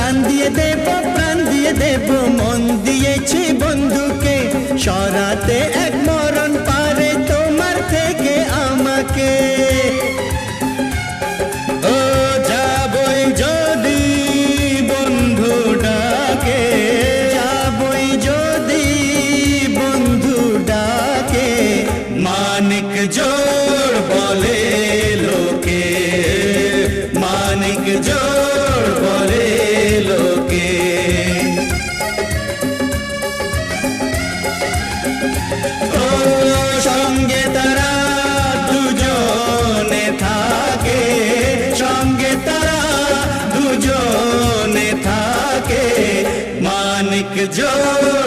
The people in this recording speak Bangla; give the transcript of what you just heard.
প্রাণ দিয়ে দেব মন দিয়েছি বন্ধুকে, সরাতে এক মরণ পারে তোমার থেকে আমাকে। ও যাবই যদি বন্ধু ডাকে, যাবই যদি বন্ধু ডাকে, মানিক জোড় বলে লোকে, মানিক জোড় বলে লোকে। ও সঙ্গে তারা দুজনে থাকে, সঙ্গে তারা দুজনে থাকে, মানিক জোড়